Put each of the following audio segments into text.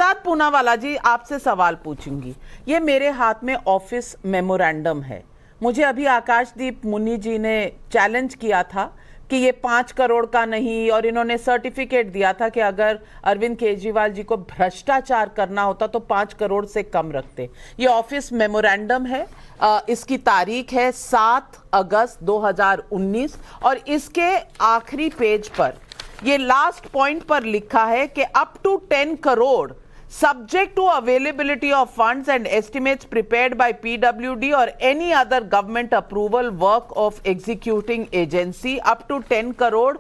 शहजाद पूनावाला जी, आपसे सवाल पूछूंगी। ये मेरे हाथ में ऑफिस मेमोरेंडम है। मुझे अभी आकाशदीप मुनि जी ने चैलेंज किया था कि ये 5 करोड़ का नहीं, और इन्होंने सर्टिफिकेट दिया था कि अगर अरविंद केजरीवाल जी को भ्रष्टाचार करना होता तो 5 करोड़ से कम रखते। ये ऑफिस मेमोरेंडम है, इसकी तारीख है 7 अगस्त 2019 और इसके आखिरी पेज पर ये लास्ट पॉइंट पर लिखा है कि up to 10 crore subject to availability of funds and estimates prepared by PWD or any other government approval work of executing agency up to 10 crore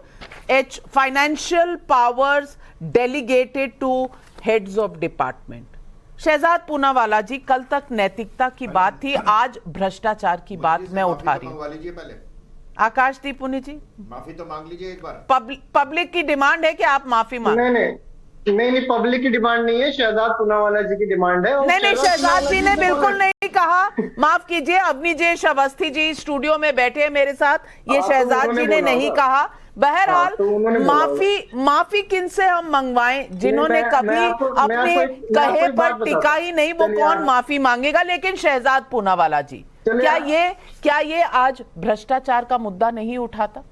H financial powers delegated to heads of department। Shehzad Poonawalla ji, कल तक नैतिकता की बात थी, आज भ्रष्टाचार की बात मैं उठा रही हूँ। आकाशदीप मुनि जी, माफी तो मांग लीजिए एक बार। पब्लिक की डिमांड है कि आप माफी मांगे। नहीं, पब्लिक की डिमांड नहीं है, शहजाद पूनावाला जी की डिमांड है। नहीं, शहजाद जी ने बिल्कुल नहीं कहा। माफ कीजिए, अवनी जी अवस्थी जी स्टूडियो में बैठे हैं मेरे साथ, ये शहजाद जी ने नहीं कहा। बहरहाल माफी किन से हम मंगवाएं जिन्होंने कभी अपने कहे पर टिका ही नहीं, वो कौन माफी मांगेगा। लेकिन शहजाद पूनावाला जी, क्या ये आज भ्रष्टाचार का मुद्दा नहीं उठाता?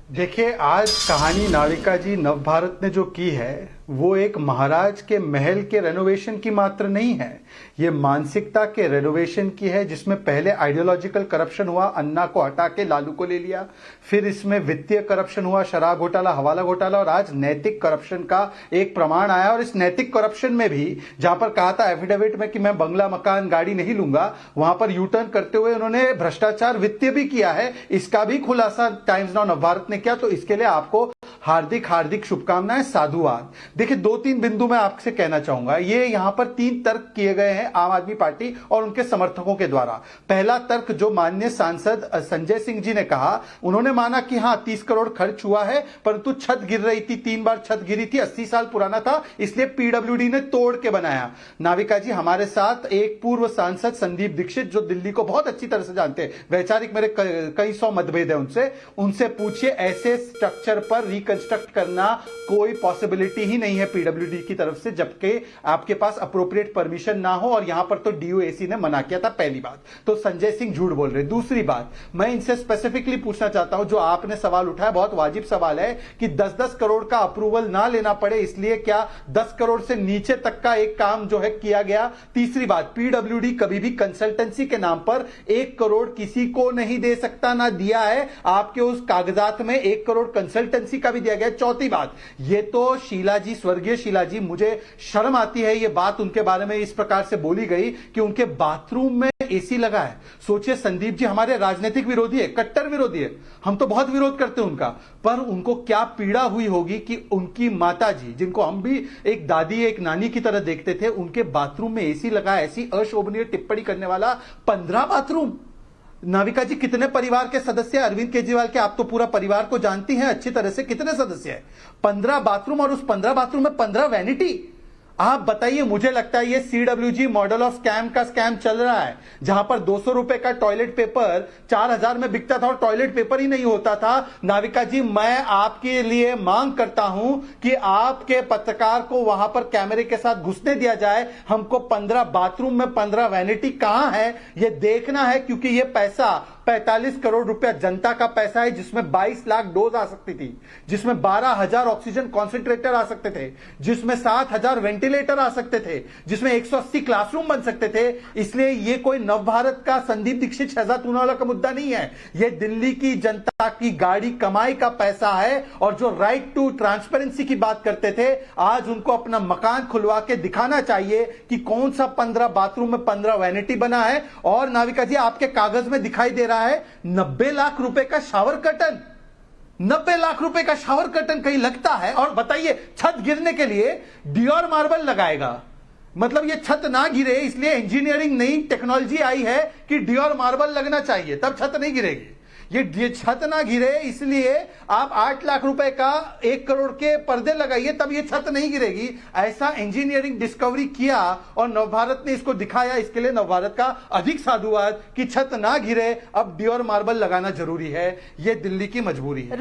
देखिए, आज कहानी नाविका जी नवभारत ने जो की है वो एक महाराज के महल के रेनोवेशन की मात्र नहीं है, ये मानसिकता के रेनोवेशन की है, जिसमें पहले आइडियोलॉजिकल करप्शन हुआ, अन्ना को हटा के लालू को ले लिया, फिर इसमें वित्तीय करप्शन हुआ, शराब घोटाला, हवाला घोटाला, और आज नैतिक करप्शन का एक प्रमाण आया। और इस नैतिक करप्शन में भी जहां पर कहा था एफिडेविट में कि मैं बंगला, मकान, गाड़ी नहीं लूंगा, वहां पर यू टर्न करते हुए उन्होंने भ्रष्टाचार वित्तीय भी किया है। इसका भी खुलासा टाइम्स नाउ नवभारत ने किया, तो इसके लिए आपको हार्दिक शुभकामनाएं, साधुवाद। देखिए, 2-3 बिंदु मैं आपसे कहना चाहूंगा। ये यहां पर 3 तर्क किए गए हैं आम आदमी पार्टी और उनके समर्थकों के द्वारा। पहला तर्क जो माननीय सांसद संजय सिंह जी ने कहा, उन्होंने माना कि हां 30 करोड़ खर्च हुआ है, परंतु छत गिर रही थी, 3 बार छत गिरी थी, 80 साल पुराना था, इसलिए पीडब्ल्यूडी ने तोड़ के बनाया। नाविका जी, हमारे साथ एक पूर्व सांसद संदीप दीक्षित, जो दिल्ली को बहुत अच्छी तरह से जानते हैं, वैचारिक मेरे कई 100 मतभेद है उनसे पूछिए, ऐसे स्ट्रक्चर पर रिकंस्ट्रक्ट करना कोई पॉसिबिलिटी ही नहीं है पीडब्ल्यूडी की तरफ से, जबकि आपके पास अप्रोप्रिएट परमिशन ना हो, और यहां पर तो डीओएसी ने मना किया था। पहली बात तो संजय सिंह झूठ बोल रहे। दूसरी बात, मैं इनसे स्पेसिफिकली पूछना चाहता हूं, जो आपने सवाल उठाया बहुत वाजिब सवाल है कि 10-10 करोड़ का अप्रूवल ना लेना पड़े, इसलिए क्या 10 करोड़ से नीचे तक का एक काम जो है किया गया। तीसरी बात, पीडब्ल्यूडी कभी भी कंसल्टेंसी के नाम पर 1 करोड़ किसी को नहीं दे सकता, ना दिया है। आपके उस कागजात में 1 करोड़ कंसल्टेंसी का भी दिया गया। चौथी बात, ये तो शीला जी, स्वर्गीय शीला जी, मुझे शर्म आती है ये बात उनके बारे में इस प्रकार से बोली गई कि उनके बाथरूम में एसी लगा है। सोचिए, संदीप जी हमारे राजनीतिक विरोधी है, कट्टर विरोधी है, हम तो बहुत विरोध करते हैं उनका, पर उनको क्या पीड़ा हुई होगी कि उनकी माता जी, जिनको हम भी एक दादी, एक नानी की तरह देखते थे, उनके बाथरूम में एसी लगा है। ऐसी अशोभनीय टिप्पणी करने वाला 15 बाथरूम। नाविका जी, कितने परिवार के सदस्य अरविंद केजरीवाल के? आप तो पूरा परिवार को जानती हैं अच्छी तरह से, कितने सदस्य हैं? 15 बाथरूम, और उस 15 बाथरूम में 15 वैनिटी। आप बताइए, मुझे लगता है ये सीडब्ल्यूजी मॉडल ऑफ स्कैम का स्कैम चल रहा है, जहां पर 200 रुपए का टॉयलेट पेपर 4000 में बिकता था और टॉयलेट पेपर ही नहीं होता था। नाविका जी, मैं आपके लिए मांग करता हूं कि आपके पत्रकार को वहां पर कैमरे के साथ घुसने दिया जाए। हमको 15 बाथरूम में 15 वैनिटी कहां है ये देखना है, क्योंकि ये पैसा 45 करोड़ रुपया जनता का पैसा है, जिसमें 22 लाख डोज आ सकती थी, जिसमें 12,000 ऑक्सीजन कॉन्सेंट्रेटर आ सकते थे, जिसमें 7,000 वेंटिलेटर आ सकते थे, जिसमें 180 क्लासरूम बन सकते थे। इसलिए ये कोई नवभारत का संदीप दीक्षित, शहजाद पूनावाला का मुद्दा नहीं है, ये दिल्ली की जनता की गाड़ी कमाई का पैसा है। और जो राइट टू ट्रांसपेरेंसी की बात करते थे, आज उनको अपना मकान खुलवा के दिखाना चाहिए कि कौन सा 15 बाथरूम में 15 वैनिटी बना है। और नाविका जी, आपके कागज में दिखाई दे रहा है 90 लाख रुपए का शावर कर्टन। 90 लाख रुपए का शावर कर्टन कहीं लगता है? और बताइए, छत गिरने के लिए डियोर मार्बल लगाएगा, मतलब ये छत ना गिरे इसलिए इंजीनियरिंग नई टेक्नोलॉजी आई है कि डियोर मार्बल लगना चाहिए, तब छत नहीं गिरेगी। ये छत ना गिरे इसलिए आप 8 लाख रुपए का 1 करोड़ के पर्दे लगाइए, तब ये छत नहीं गिरेगी। ऐसा इंजीनियरिंग डिस्कवरी किया और नवभारत ने इसको दिखाया। इसके लिए नवभारत का अधिक साधुवाद कि छत ना गिरे, अब डियोर मार्बल लगाना जरूरी है, ये दिल्ली की मजबूरी है।